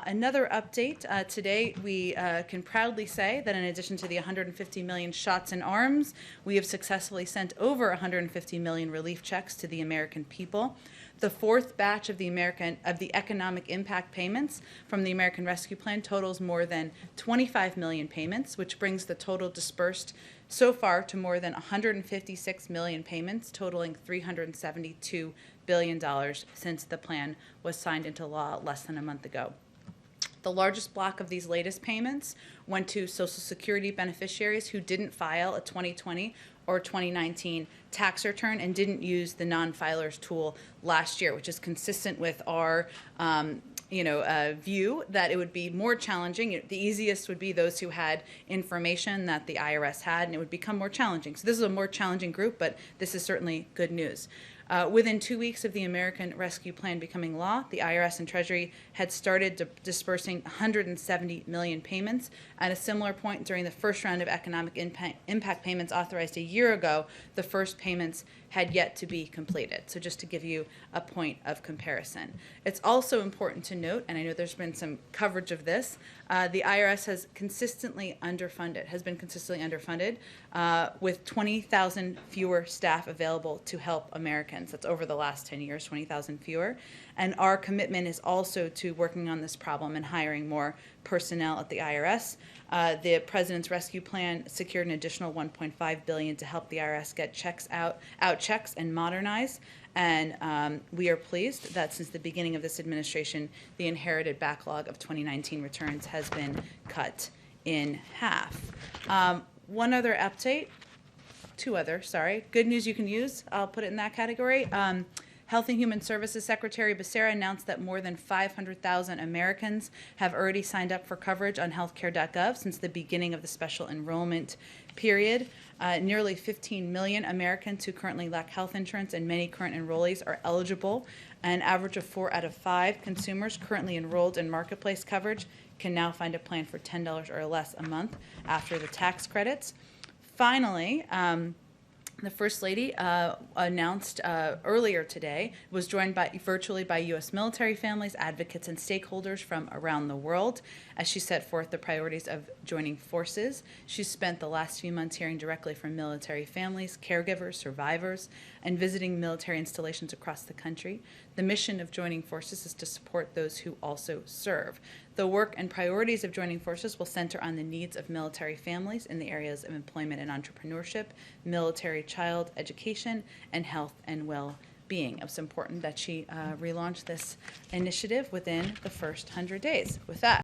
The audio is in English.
Another update, today we can proudly say that in addition to the 150 million shots in arms, we have successfully sent over 150 million relief checks to the American people. The fourth batch of the economic impact payments from the American Rescue Plan totals more than 25 million payments, which brings the total dispersed so far to more than 156 million payments, totaling $372 billion since the plan was signed into law less than a month ago. The largest block of these latest payments went to Social Security beneficiaries who didn't file a 2020 or 2019 tax return and didn't use the non-filers tool last year, which is consistent with our view that it would be more challenging. The easiest would be those who had information that the IRS had, and it would become more challenging. So this is a more challenging group, but this is certainly good news. Within 2 weeks of the American Rescue Plan becoming law, the IRS and Treasury had started dispersing 170 million payments. At a similar point during the first round of economic impact payments authorized a year ago, the first payments had yet to be completed. So just to give you a point of comparison. It's also important to note, and I know there's been some coverage of this, the IRS has been consistently underfunded, with 20,000 fewer staff available to help Americans. That's over the last 10 years, 20,000 fewer. And our commitment is also to working on this problem and hiring more personnel at the IRS. The President's Rescue Plan secured an additional $1.5 billion to help the IRS get checks out checks and modernize. And we are pleased that since the beginning of this administration, the inherited backlog of 2019 returns has been cut in half. One other update, good news you can use, I'll put it in that category. Health and Human Services Secretary Becerra announced that more than 500,000 Americans have already signed up for coverage on healthcare.gov since the beginning of the special enrollment period. Nearly 15 million Americans who currently lack health insurance and many current enrollees are eligible. An average of 4 out of 5 consumers currently enrolled in marketplace coverage can now find a plan for $10 or less a month after the tax credits. Finally, the First Lady announced earlier today, was joined virtually by U.S. military families, advocates, and stakeholders from around the world as she set forth the priorities of joining forces. She spent the last few months hearing directly from military families, caregivers, survivors, and visiting military installations across the country. The mission of joining forces is to support those who also serve. The work and priorities of joining forces will center on the needs of military families in the areas of employment and entrepreneurship, military child education, and health and well-being. It was important that she relaunch this initiative within the first 100 days. With that,